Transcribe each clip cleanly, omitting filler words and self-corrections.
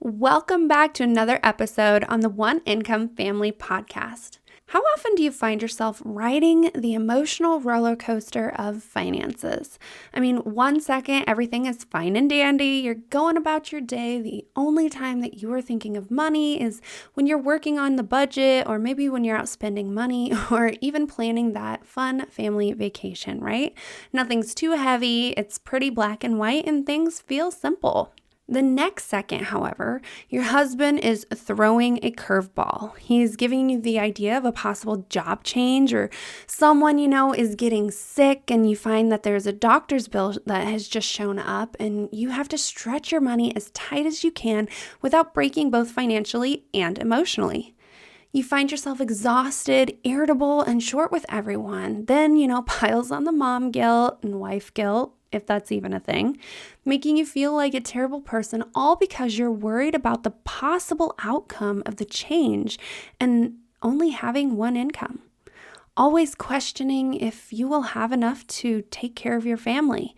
Welcome back to another episode on the One Income Family Podcast. How often do you find yourself riding the emotional roller coaster of finances? I mean, 1 second, everything is fine and dandy. You're going about your day. The only time that you are thinking of money is when you're working on the budget, or maybe when you're out spending money, or even planning that fun family vacation, right? Nothing's too heavy. It's pretty black and white, and things feel simple. The next second, however, your husband is throwing a curveball. He's giving you the idea of a possible job change, or someone you know is getting sick, and you find that there's a doctor's bill that has just shown up, and you have to stretch your money as tight as you can without breaking both financially and emotionally. You find yourself exhausted, irritable, and short with everyone. Then, piles on the mom guilt and wife guilt, if that's even a thing, making you feel like a terrible person, all because you're worried about the possible outcome of the change and only having one income. Always questioning if you will have enough to take care of your family.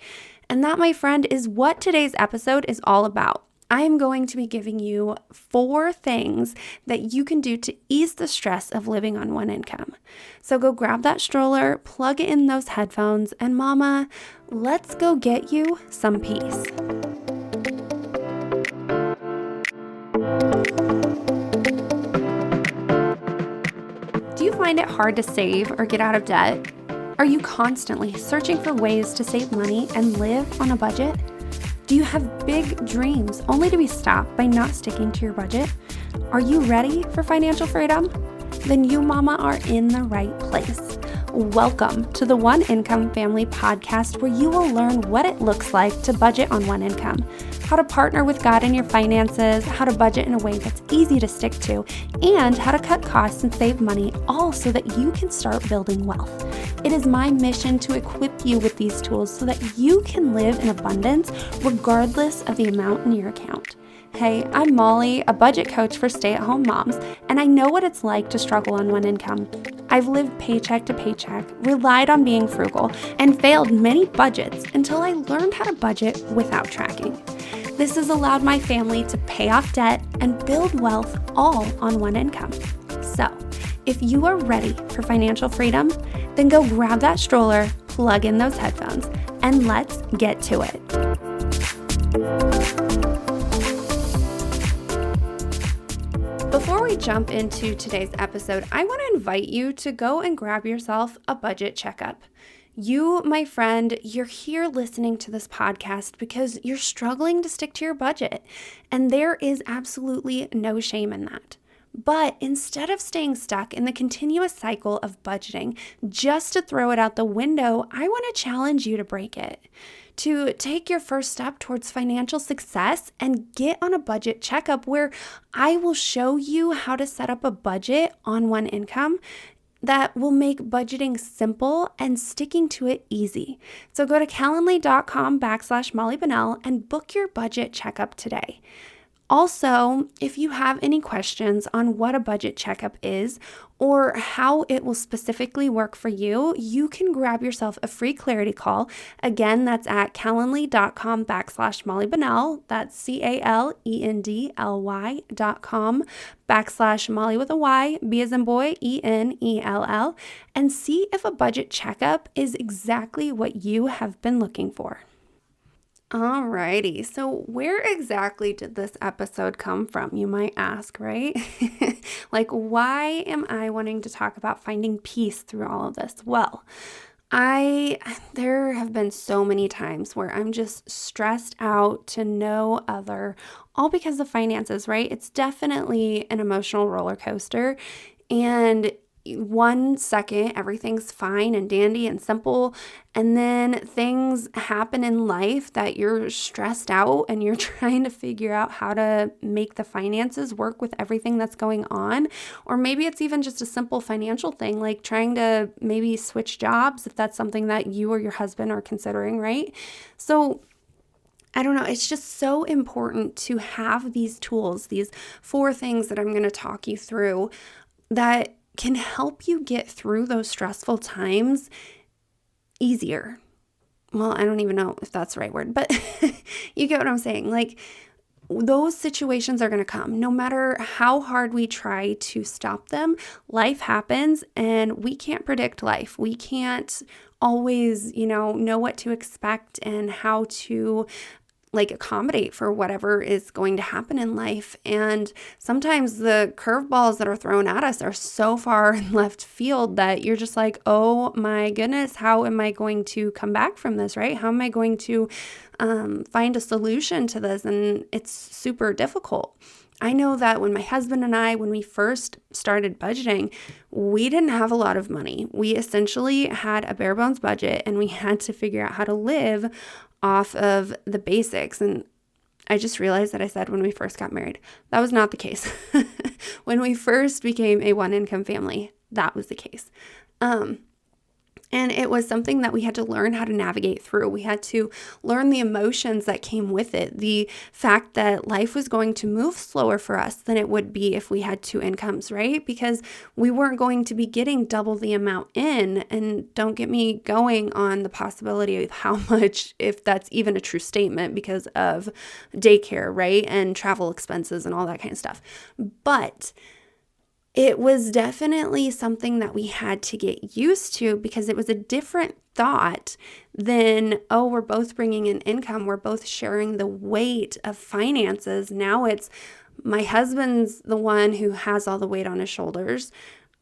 And that, my friend, is what today's episode is all about. I am going to be giving you 4 things that you can do to ease the stress of living on one income. So go grab that stroller, plug in those headphones, and mama, let's go get you some peace. Do you find it hard to save or get out of debt? Are you constantly searching for ways to save money and live on a budget? Do you have big dreams only to be stopped by not sticking to your budget? Are you ready for financial freedom? Then you, mama, are in the right place. Welcome to the One Income Family Podcast, where you will learn what it looks like to budget on one income, how to partner with God in your finances, how to budget in a way that's easy to stick to, and how to cut costs and save money, all so that you can start building wealth. It is my mission to equip you with these tools so that you can live in abundance regardless of the amount in your account. Hey, I'm Molly, a budget coach for stay-at-home moms, and I know what it's like to struggle on one income. I've lived paycheck to paycheck, relied on being frugal, and failed many budgets until I learned how to budget without tracking. This has allowed my family to pay off debt and build wealth all on one income. So, if you are ready for financial freedom, then go grab that stroller, plug in those headphones, and let's get to it. Before we jump into today's episode, I want to invite you to go and grab yourself a budget checkup. You, my friend, you're here listening to this podcast because you're struggling to stick to your budget, and there is absolutely no shame in that. But instead of staying stuck in the continuous cycle of budgeting just to throw it out the window, I want to challenge you to break it, to take your first step towards financial success and get on a budget checkup where I will show you how to set up a budget on one income that will make budgeting simple and sticking to it easy. So go to calendly.com/Molly Bunnell and book your budget checkup today. Also, if you have any questions on what a budget checkup is or how it will specifically work for you, you can grab yourself a free clarity call. Again, that's at calendly.com/Molly Bunnell. That's calendly.com/Molly with a Y, B as in boy, ENELL, and see if a budget checkup is exactly what you have been looking for. Alrighty, so where exactly did this episode come from, you might ask, right? Like, why am I wanting to talk about finding peace through all of this? Well, there have been so many times where I'm just stressed out to no other, all because of finances, right? It's definitely an emotional roller coaster, and 1 second, everything's fine and dandy and simple, and then things happen in life that you're stressed out and you're trying to figure out how to make the finances work with everything that's going on. Or maybe it's even just a simple financial thing, like trying to maybe switch jobs if that's something that you or your husband are considering, right? So I don't know, it's just so important to have these tools, these 4 things that I'm going to talk you through that can help you get through those stressful times easier. Well, I don't even know if that's the right word, but you get what I'm saying. Like, those situations are going to come. No matter how hard we try to stop them, life happens and we can't predict life. We can't always, know what to expect and how to accommodate for whatever is going to happen in life. And sometimes the curveballs that are thrown at us are so far in left field that you're just like, oh my goodness, how am I going to come back from this, right? How am I going to find a solution to this? And it's super difficult. I know that when my husband and I, when we first started budgeting, we didn't have a lot of money. We essentially had a bare bones budget and we had to figure out how to live off of the basics. And I just realized that I said when we first got married. That was not the case. When we first became a one-income family, that was the case. And it was something that we had to learn how to navigate through. We had to learn the emotions that came with it. The fact that life was going to move slower for us than it would be if we had two incomes, right? Because we weren't going to be getting double the amount in. And don't get me going on the possibility of how much, if that's even a true statement, because of daycare, right? And travel expenses and all that kind of stuff. But it was definitely something that we had to get used to because it was a different thought than, oh, we're both bringing in income. We're both sharing the weight of finances. Now it's my husband's the one who has all the weight on his shoulders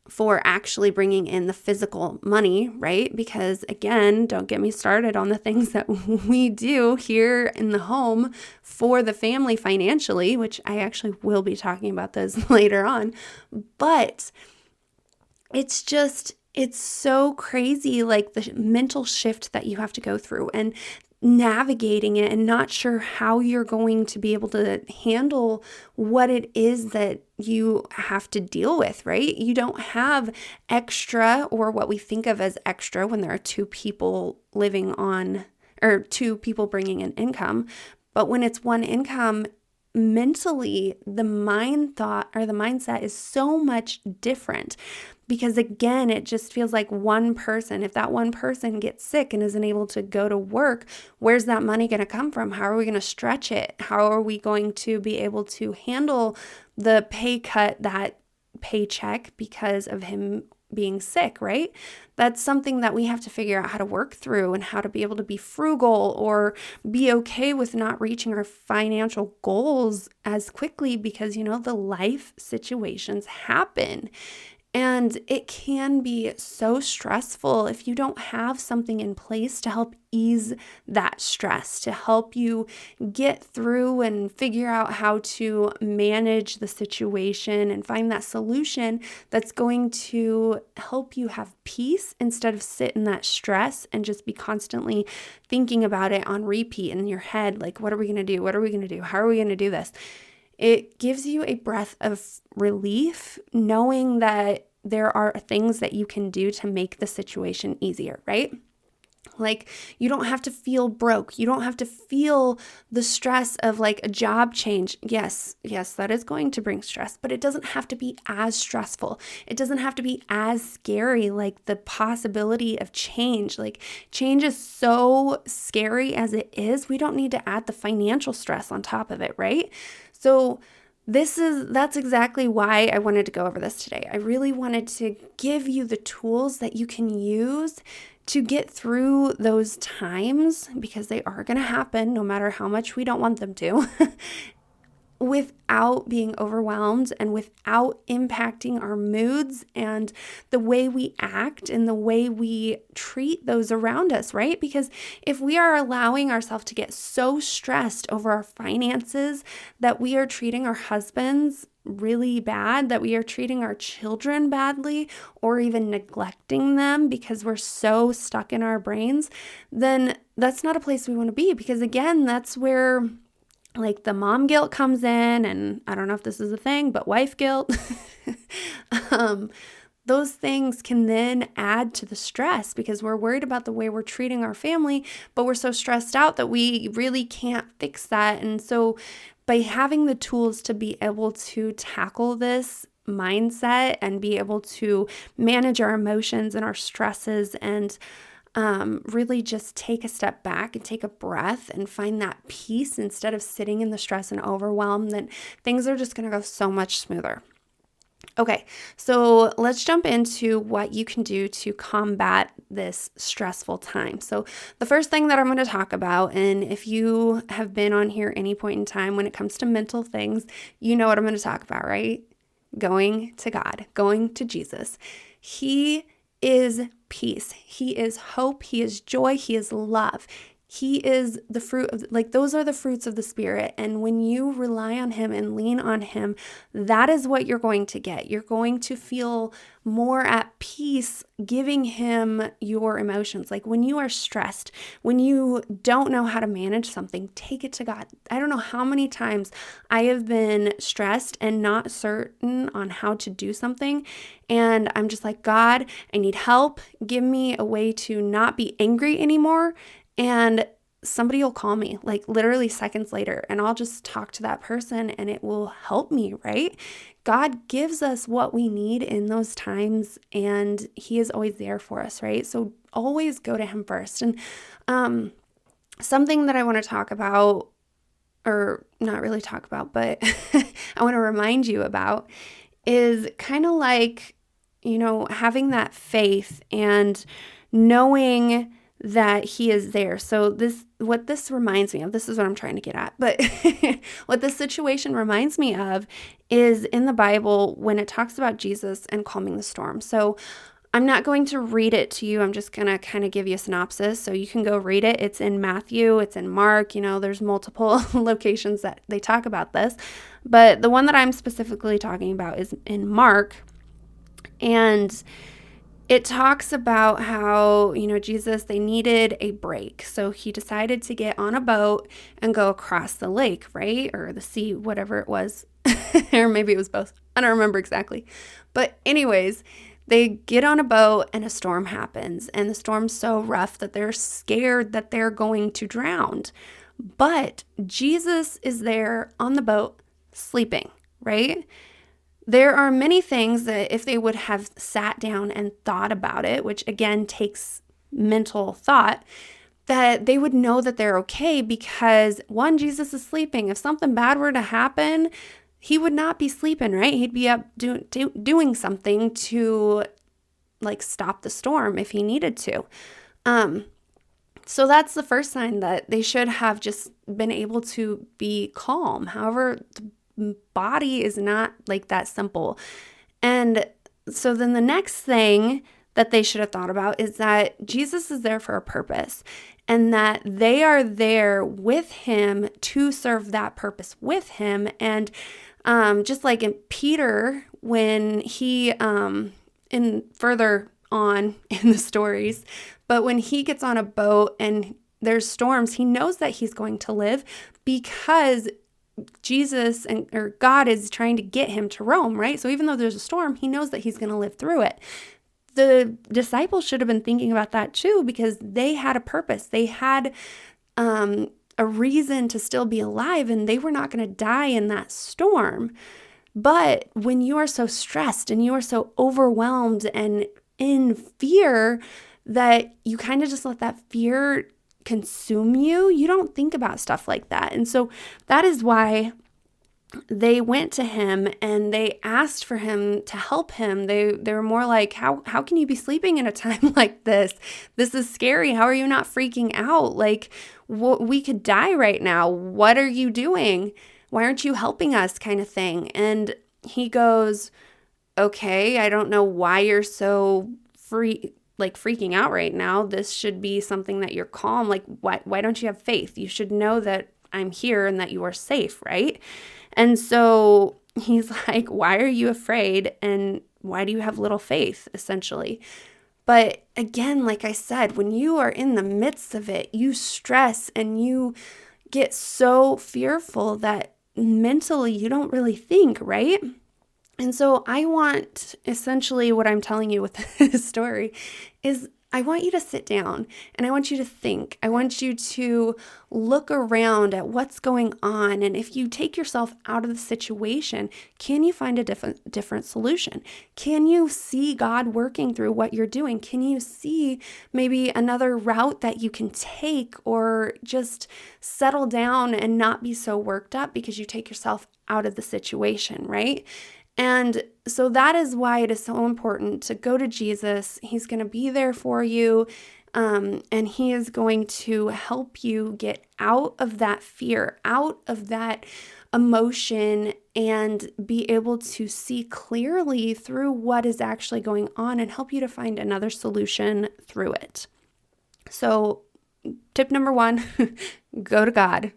for actually bringing in the physical money, right? Because again, don't get me started on the things that we do here in the home for the family financially, which I actually will be talking about those later on. But it's so crazy, like the mental shift that you have to go through and navigating it and not sure how you're going to be able to handle what it is that you have to deal with, right? You don't have extra, or what we think of as extra when there are two people living on, or two people bringing in income. But when it's one income, mentally, the mindset is so much different. Because again, it just feels like one person, if that one person gets sick and isn't able to go to work, where's that money going to come from? How are we going to stretch it? How are we going to be able to handle the pay cut, that paycheck, because of him being sick, right? That's something that we have to figure out how to work through and how to be able to be frugal or be okay with not reaching our financial goals as quickly because, the life situations happen. And it can be so stressful if you don't have something in place to help ease that stress, to help you get through and figure out how to manage the situation and find that solution that's going to help you have peace instead of sit in that stress and just be constantly thinking about it on repeat in your head. Like, what are we going to do? What are we going to do? How are we going to do this? It gives you a breath of relief knowing that there are things that you can do to make the situation easier, right? Like, you don't have to feel broke. You don't have to feel the stress of like a job change. Yes, that is going to bring stress, but it doesn't have to be as stressful. It doesn't have to be as scary, like the possibility of change. Like, change is so scary as it is. We don't need to add the financial stress on top of it, right? So that's exactly why I wanted to go over this today. I really wanted to give you the tools that you can use to get through those times, because they are going to happen no matter how much we don't want them to, without being overwhelmed and without impacting our moods and the way we act and the way we treat those around us, right? Because if we are allowing ourselves to get so stressed over our finances that we are treating our husbands really bad, that we are treating our children badly, or even neglecting them because we're so stuck in our brains, then that's not a place we want to be. Because again, that's where like the mom guilt comes in, and I don't know if this is a thing, but wife guilt. Those things can then add to the stress because we're worried about the way we're treating our family, but we're so stressed out that we really can't fix that. And so by having the tools to be able to tackle this mindset and be able to manage our emotions and our stresses and really just take a step back and take a breath and find that peace instead of sitting in the stress and overwhelm, then things are just going to go so much smoother. Okay, so let's jump into what you can do to combat this stressful time. So the first thing that I'm going to talk about, and if you have been on here any point in time when it comes to mental things, you know what I'm going to talk about, right? Going to God, going to Jesus. He is peace. He is hope. He is joy. He is love. He is the fruit of, those are the fruits of the Spirit. And when you rely on Him and lean on Him, that is what you're going to get. You're going to feel more at peace giving Him your emotions. Like when you are stressed, when you don't know how to manage something, take it to God. I don't know how many times I have been stressed and not certain on how to do something. And I'm just like, God, I need help. Give me a way to not be angry anymore. And somebody will call me like literally seconds later, and I'll just talk to that person and it will help me, right? God gives us what we need in those times, and He is always there for us, right? So always go to Him first. And something that I want to talk about, or not really talk about, but I want to remind you about, is kind of like, having that faith and knowing that He is there. So what this reminds me of, this is what I'm trying to get at, but what this situation reminds me of is in the Bible when it talks about Jesus and calming the storm. So I'm not going to read it to you. I'm just going to kind of give you a synopsis so you can go read it. It's in Matthew, it's in Mark, there's multiple locations that they talk about this, but the one that I'm specifically talking about is in Mark. And it talks about how, Jesus, they needed a break. So He decided to get on a boat and go across the lake, right? Or the sea, whatever it was. Or maybe it was both. I don't remember exactly. But anyways, they get on a boat and a storm happens. And the storm's so rough that they're scared that they're going to drown. But Jesus is there on the boat sleeping, right? There are many things that if they would have sat down and thought about it, which again takes mental thought, that they would know that they're okay because one, Jesus is sleeping. If something bad were to happen, He would not be sleeping, right? He'd be up doing something to stop the storm if He needed to. So that's the first sign that they should have just been able to be calm. However, body is not that simple. And so then the next thing that they should have thought about is that Jesus is there for a purpose and that they are there with Him to serve that purpose with Him. And just like in Peter, when he, in further on in the stories, but when he gets on a boat and there's storms, he knows that he's going to live because Jesus or God is trying to get him to Rome, right? So even though there's a storm, he knows that he's going to live through it. The disciples should have been thinking about that too, because they had a purpose. They had a reason to still be alive, and they were not going to die in that storm. But when you are so stressed and you are so overwhelmed and in fear that you kind of just let that fear consume you, you don't think about stuff like that. And so that is why they went to Him and they asked for Him to help him. They were more like, how can you be sleeping in a time like this? This is scary. How are you not freaking out? We could die right now. What are you doing? Why aren't you helping us, kind of thing? And He goes, okay, I don't know why you're so freaking out right now. This should be something that you're calm. Why don't you have faith? You should know that I'm here and that you are safe, right? And so He's like, why are you afraid? And why do you have little faith, essentially? But again, like I said, when you are in the midst of it, you stress and you get so fearful that mentally you don't really think, right? And so essentially what I'm telling you with this story is I want you to sit down and I want you to think. I want you to look around at what's going on. And if you take yourself out of the situation, can you find a different solution? Can you see God working through what you're doing? Can you see maybe another route that you can take, or just settle down and not be so worked up because you take yourself out of the situation, right? And so that is why it is so important to go to Jesus. He's going to be there for you, and he is going to help you get out of that fear, out of that emotion, and be able to see clearly through what is actually going on and help you to find another solution through it. So tip number 1, go to God,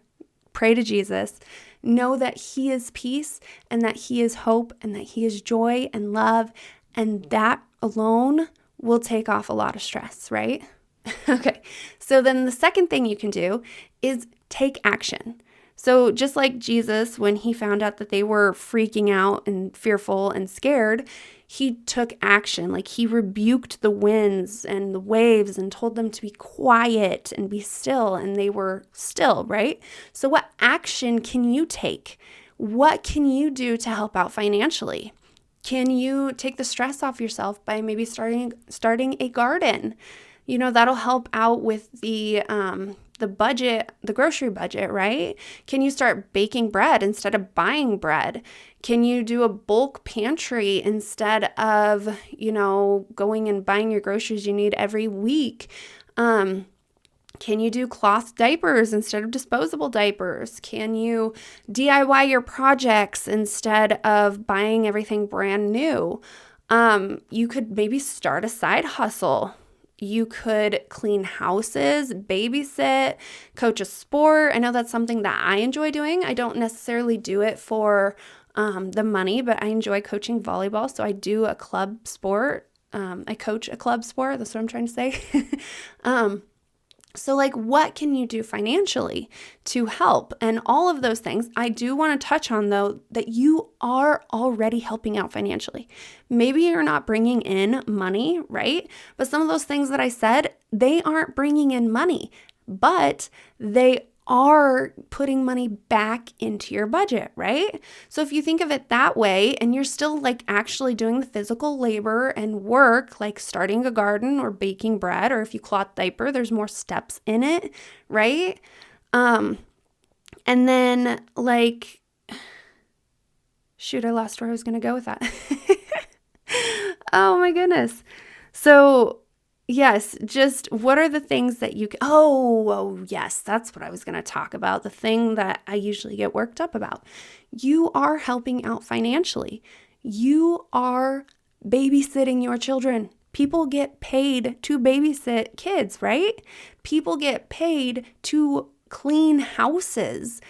pray to Jesus. Know that he is peace and that he is hope and that he is joy and love. And that alone will take off a lot of stress, right? Okay. So then the second thing you can do is take action. So just like Jesus, when he found out that they were freaking out and fearful and scared, he took action. Like he rebuked the winds and the waves and told them to be quiet and be still, and they were still, right? So what action can you take? What can you do to help out financially? Can you take the stress off yourself by maybe starting a garden? That'll help out with the budget, the grocery budget, right? Can you start baking bread instead of buying bread? Can you do a bulk pantry instead of, going and buying your groceries you need every week? Can you do cloth diapers instead of disposable diapers? Can you DIY your projects instead of buying everything brand new? You could maybe start a side hustle. You could clean houses, babysit, coach a sport. I know that's something that I enjoy doing. I don't necessarily do it for the money, but I enjoy coaching volleyball. So I do a club sport. I coach a club sport. That's what I'm trying to say. So what can you do financially to help? And all of those things, I do want to touch on, though, that you are already helping out financially. Maybe you're not bringing in money, right? But some of those things that I said, they aren't bringing in money, but they are putting money back into your budget, right? So if you think of it that way, and you're still actually doing the physical labor and work, like starting a garden or baking bread, or if you cloth diaper, there's more steps in it, right? And then shoot, I lost where I was going to go with that. Oh my goodness. So yes, just what are the things that you can, yes, that's what I was going to talk about. The thing that I usually get worked up about. You are helping out financially. You are babysitting your children. People get paid to babysit kids, right? People get paid to clean houses.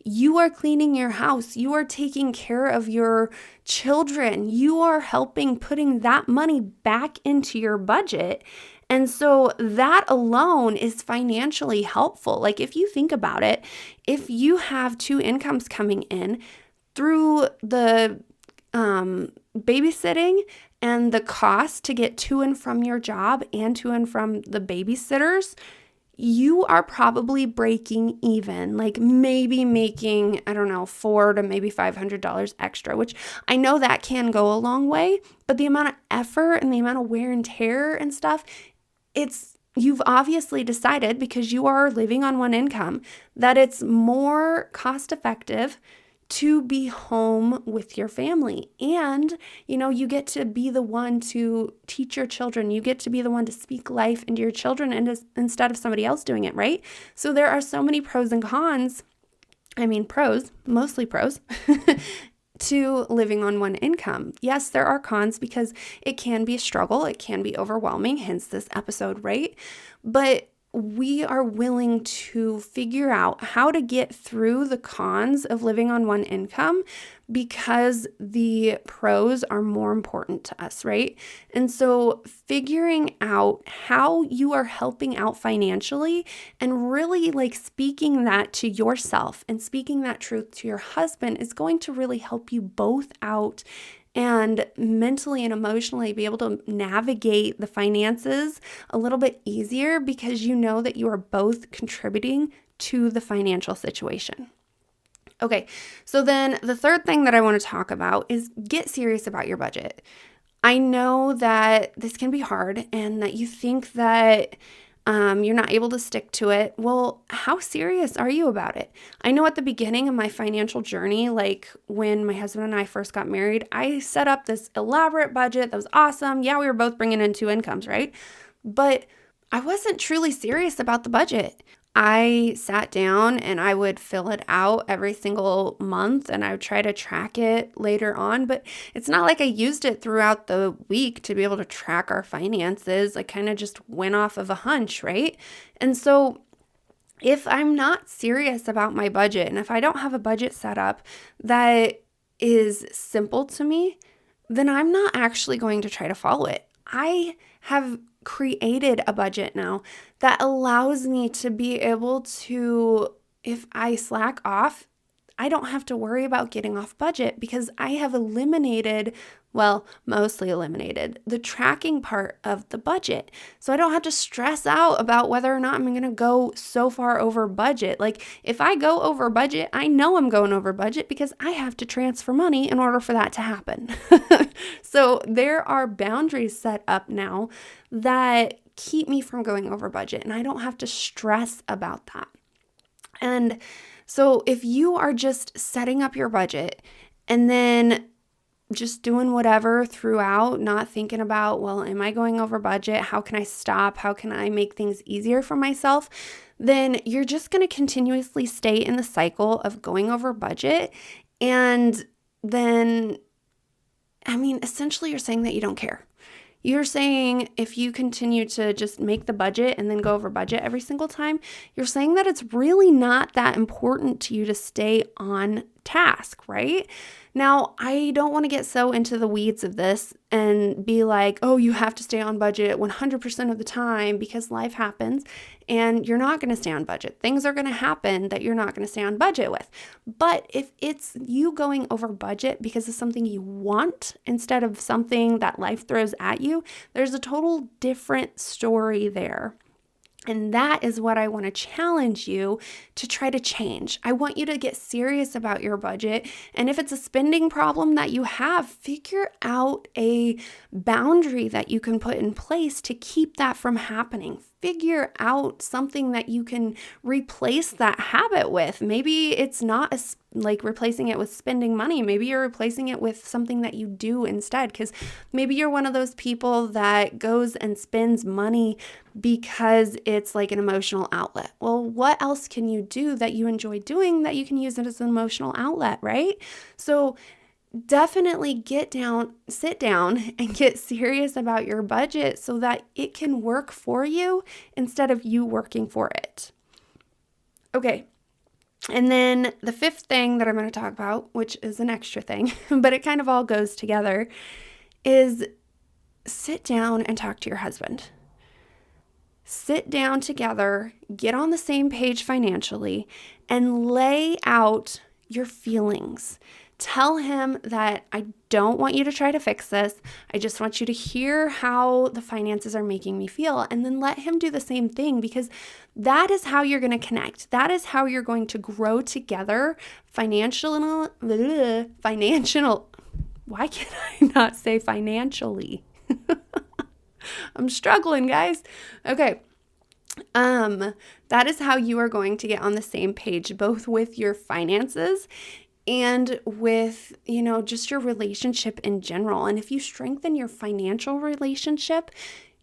You are cleaning your house. You are taking care of your children. You are putting that money back into your budget. And so that alone is financially helpful. If you think about it, if you have 2 incomes coming in through the babysitting and the cost to get to and from your job and to and from the babysitters, you are probably breaking even, maybe making, I don't know, $400 to maybe $500 extra, which I know that can go a long way, but the amount of effort and the amount of wear and tear and stuff, you've obviously decided, because you are living on one income, that it's more cost effective to be home with your family. And, you get to be the one to teach your children. You get to be the one to speak life into your children instead of somebody else doing it, right? So there are so many pros and cons. I mean, pros, mostly pros, to living on one income. Yes, there are cons because it can be a struggle. It can be overwhelming, hence this episode, right? But we are willing to figure out how to get through the cons of living on one income because the pros are more important to us, right? And so figuring out how you are helping out financially and really like speaking that to yourself and speaking that truth to your husband is going to really help you both out and mentally and emotionally be able to navigate the finances a little bit easier because you know that you are both contributing to the financial situation. Okay, so then the third thing that I want to talk about is get serious about your budget. I know that this can be hard and that you think that you're not able to stick to it. Well, how serious are you about it? I know at the beginning of my financial journey, like when my husband and I first got married, I set up this elaborate budget that was awesome. Yeah, we were both bringing in two incomes, right? But I wasn't truly serious about the budget. I sat down and I would fill it out every single month and I would try to track it later on, but it's not like I used it throughout the week to be able to track our finances. I kind of just went off of a hunch, right? And so if I'm not serious about my budget and if I don't have a budget set up that is simple to me, then I'm not actually going to try to follow it. I have created a budget now that allows me to be able to, if I slack off, I don't have to worry about getting off budget because I have eliminated, well, mostly eliminated the tracking part of the budget. So I don't have to stress out about whether or not I'm going to go so far over budget. Like if I go over budget, I know I'm going over budget because I have to transfer money in order for that to happen. So there are boundaries set up now that keep me from going over budget and I don't have to stress about that. And so if you are just setting up your budget and then just doing whatever throughout, not thinking about, well, am I going over budget? How can I stop? How can I make things easier for myself? Then you're just going to continuously stay in the cycle of going over budget. And then, essentially you're saying that you don't care. You're saying if you continue to just make the budget and then go over budget every single time, you're saying that it's really not that important to you to stay on task, right? Now, I don't want to get so into the weeds of this and be like, oh, you have to stay on budget 100% of the time because life happens and you're not going to stay on budget. Things are going to happen that you're not going to stay on budget with. But if it's you going over budget because of something you want instead of something that life throws at you, there's a total different story there. And that is what I want to challenge you to try to change. I want you to get serious about your budget. And if it's a spending problem that you have, figure out a boundary that you can put in place to keep that from happening. Figure out something that you can replace that habit with. Maybe it's not like replacing it with spending money. Maybe you're replacing it with something that you do instead, because maybe you're one of those people that goes and spends money because it's like an emotional outlet. Well, what else can you do that you enjoy doing that you can use it as an emotional outlet, right? So definitely sit down and get serious about your budget so that it can work for you instead of you working for it. Okay. And then the fifth thing that I'm going to talk about, which is an extra thing, but it kind of all goes together, is sit down and talk to your husband. Sit down together, get on the same page financially, and lay out your feelings. Tell him that I don't want you to try to fix this. I just want you to hear how the finances are making me feel, and then let him do the same thing, because that is how you're going to connect. That is how you're going to grow together financial. Why can I not say financially? I'm struggling, guys. Okay. That is how you are going to get on the same page, both with your finances and with, just your relationship in general. And if you strengthen your financial relationship,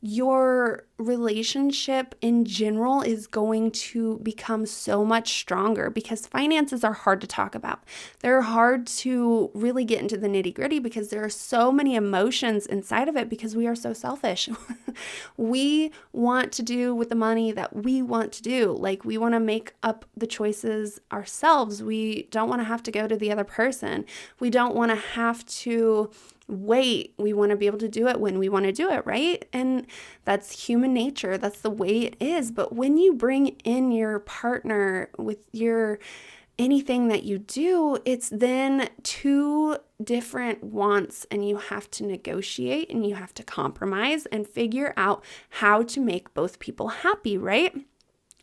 your relationship in general is going to become so much stronger, because finances are hard to talk about. They're hard to really get into the nitty-gritty because there are so many emotions inside of it, because we are so selfish. We want to do with the money that we want to do. Like, we want to make up the choices ourselves. We don't want to have to go to the other person. We don't want to have to wait. We want to be able to do it when we want to do it, right? And that's human nature. That's the way it is. But when you bring in your partner with your anything that you do, it's then two different wants, and you have to negotiate and you have to compromise and figure out how to make both people happy, right?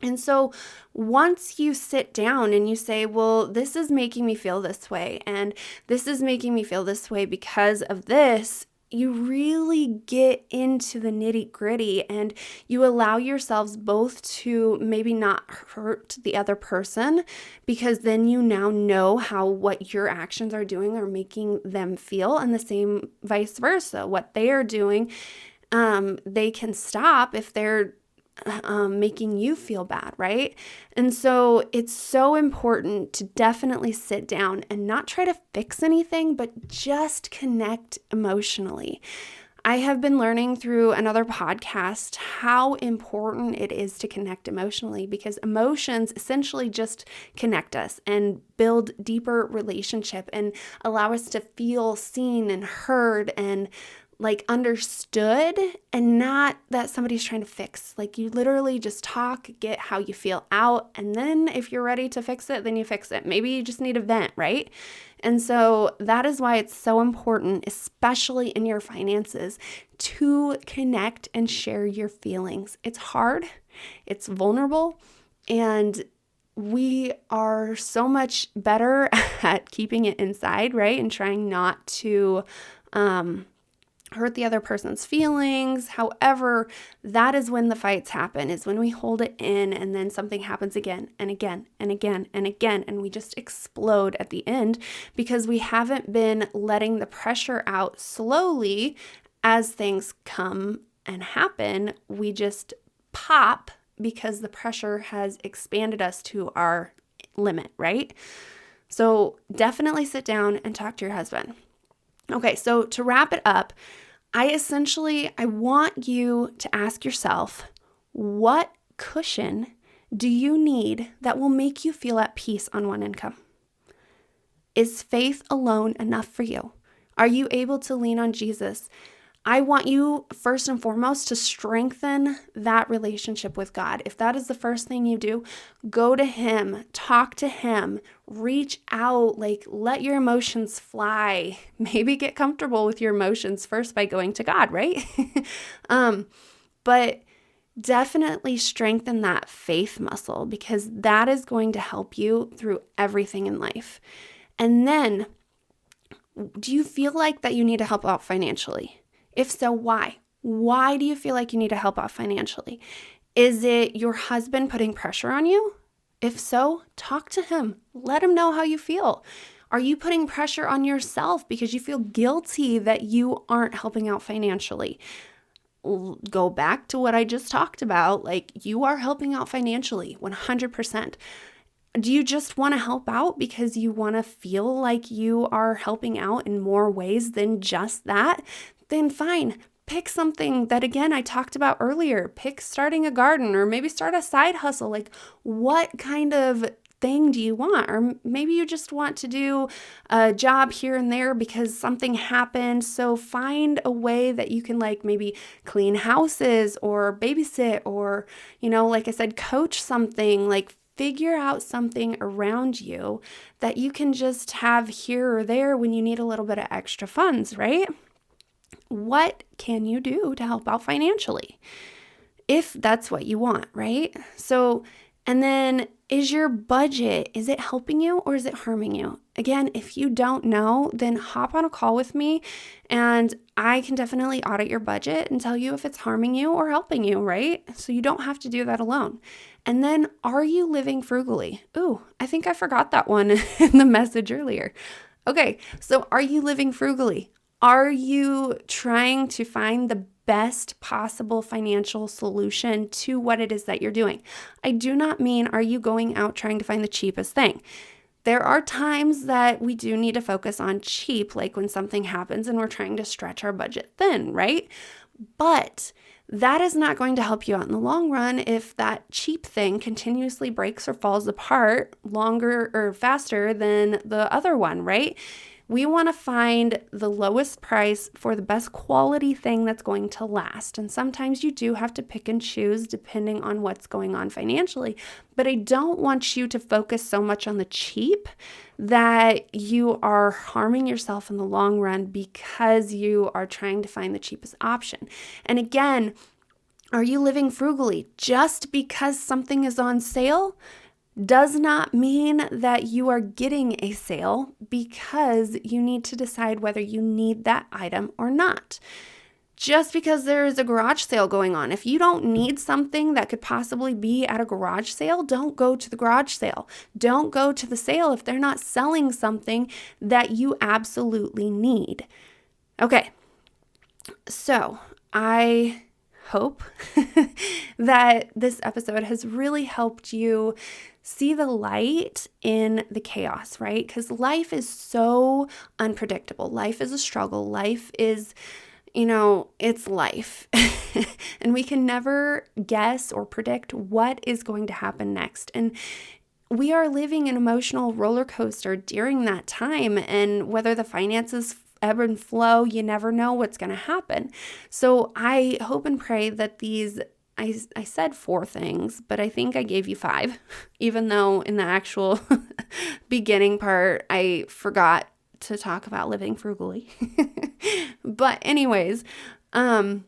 And so once you sit down and you say, well, this is making me feel this way, and this is making me feel this way because of this, you really get into the nitty-gritty, and you allow yourselves both to maybe not hurt the other person, because then you now know how what your actions are doing are making them feel, and the same vice versa. What they are doing, they can stop if they're making you feel bad, right? And so it's so important to definitely sit down and not try to fix anything, but just connect emotionally. I have been learning through another podcast how important it is to connect emotionally, because emotions essentially just connect us and build deeper relationship and allow us to feel seen and heard and like understood, and not that somebody's trying to fix. Like, you literally just talk, get how you feel out, and then if you're ready to fix it, then you fix it. Maybe you just need a vent, right? And so that is why it's so important, especially in your finances, to connect and share your feelings. It's hard, it's vulnerable, and we are so much better at keeping it inside, right? And trying not to hurt the other person's feelings. However, that is when the fights happen, is when we hold it in, and then something happens again and again and again and again, and we just explode at the end because we haven't been letting the pressure out slowly. As things come and happen, we just pop because the pressure has expanded us to our limit, right? So definitely sit down and talk to your husband. Okay, so to wrap it up, I want you to ask yourself, what cushion do you need that will make you feel at peace on one income? Is faith alone enough for you? Are you able to lean on Jesus? I want you, first and foremost, to strengthen that relationship with God. If that is the first thing you do, go to Him, talk to Him, reach out, like let your emotions fly. Maybe get comfortable with your emotions first by going to God, right? But definitely strengthen that faith muscle, because that is going to help you through everything in life. And then, do you feel like that you need to help out financially? If so, why? Why do you feel like you need to help out financially? Is it your husband putting pressure on you? If so, talk to him. Let him know how you feel. Are you putting pressure on yourself because you feel guilty that you aren't helping out financially? Go back to what I just talked about. Like, you are helping out financially, 100%. Do you just want to help out because you want to feel like you are helping out in more ways than just that? Then fine, pick something that, again, I talked about earlier. Pick starting a garden, or maybe start a side hustle. Like, what kind of thing do you want? Or maybe you just want to do a job here and there because something happened. So find a way that you can, like, maybe clean houses or babysit, or, like I said, coach something. Like, figure out something around you that you can just have here or there when you need a little bit of extra funds, right? What can you do to help out financially, if that's what you want, right? So, and then, is your budget, is it helping you or is it harming you? Again, if you don't know, then hop on a call with me and I can definitely audit your budget and tell you if it's harming you or helping you, right? So you don't have to do that alone. And then, are you living frugally? Ooh, I think I forgot that one in the message earlier. Okay, so are you living frugally? Are you trying to find the best possible financial solution to what it is that you're doing? I do not mean, are you going out trying to find the cheapest thing? There are times that we do need to focus on cheap, like when something happens and we're trying to stretch our budget thin, right? But that is not going to help you out in the long run if that cheap thing continuously breaks or falls apart longer or faster than the other one, right? We want to find the lowest price for the best quality thing that's going to last. And sometimes you do have to pick and choose depending on what's going on financially. But I don't want you to focus so much on the cheap that you are harming yourself in the long run because you are trying to find the cheapest option. And again, are you living frugally? Just because something is on sale does not mean that you are getting a sale, because you need to decide whether you need that item or not. Just because there is a garage sale going on, if you don't need something that could possibly be at a garage sale, don't go to the garage sale. Don't go to the sale if they're not selling something that you absolutely need. Okay, so I hope that this episode has really helped you see the light in the chaos, right? Because life is so unpredictable. Life is a struggle. Life is, it's life. And we can never guess or predict what is going to happen next. And we are living an emotional roller coaster during that time. And whether the finances ebb and flow, you never know what's going to happen. So I hope and pray that I said 4 things, but I think I gave you 5, even though in the actual beginning part, I forgot to talk about living frugally. But anyways, I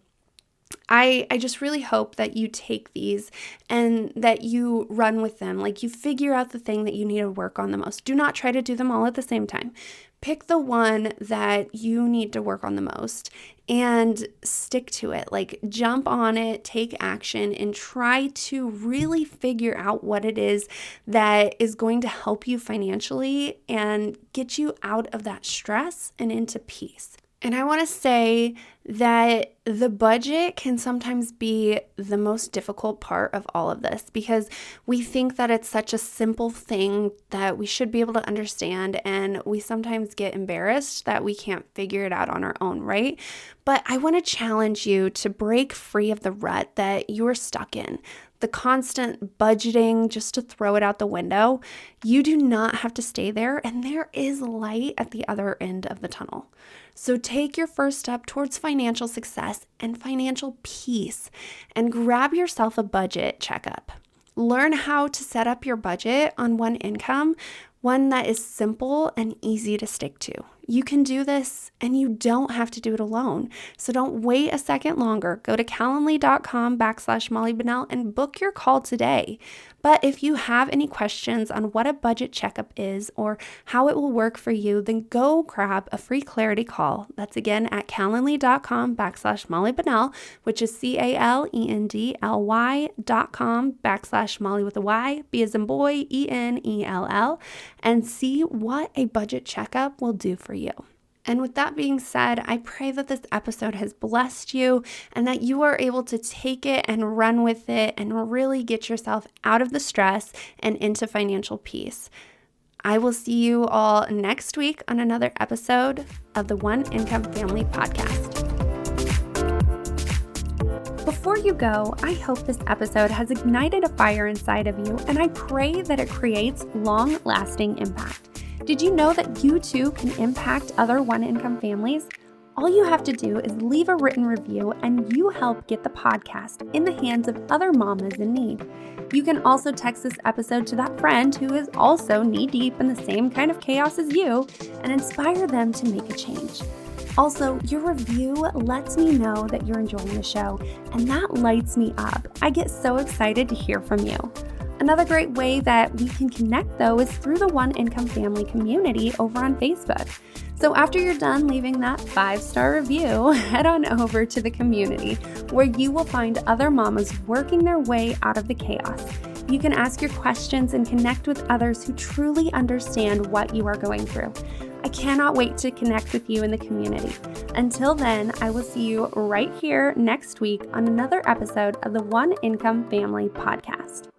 just really hope that you take these and that you run with them. Like, you figure out the thing that you need to work on the most. Do not try to do them all at the same time. Pick the one that you need to work on the most and stick to it. Like, jump on it, take action, and try to really figure out what it is that is going to help you financially and get you out of that stress and into peace. And I want to say that the budget can sometimes be the most difficult part of all of this, because we think that it's such a simple thing that we should be able to understand, and we sometimes get embarrassed that we can't figure it out on our own, right? But I want to challenge you to break free of the rut that you're stuck in. The constant budgeting just to throw it out the window. You do not have to stay there, and there is light at the other end of the tunnel. So take your first step towards financial success and financial peace, and grab yourself a budget checkup. Learn how to set up your budget on one income, one that is simple and easy to stick to. You can do this, and you don't have to do it alone. So don't wait a second longer. Go to calendly.com/Molly Bunnell and book your call today. But if you have any questions on what a budget checkup is or how it will work for you, then go grab a free clarity call. That's again at calendly.com/Molly Bunnell, which is calendly.com/Molly with a Y, B as in boy, ENELL, and see what a budget checkup will do for you. And with that being said, I pray that this episode has blessed you and that you are able to take it and run with it and really get yourself out of the stress and into financial peace. I will see you all next week on another episode of the One Income Family Podcast. Before you go, I hope this episode has ignited a fire inside of you, and I pray that it creates long-lasting impact. Did you know that you too can impact other one-income families? All you have to do is leave a written review, and you help get the podcast in the hands of other mamas in need. You can also text this episode to that friend who is also knee-deep in the same kind of chaos as you and inspire them to make a change. Also, your review lets me know that you're enjoying the show, and that lights me up. I get so excited to hear from you. Another great way that we can connect, though, is through the One Income Family community over on Facebook. So after you're done leaving that 5-star review, head on over to the community where you will find other mamas working their way out of the chaos. You can ask your questions and connect with others who truly understand what you are going through. I cannot wait to connect with you in the community. Until then, I will see you right here next week on another episode of the One Income Family Podcast.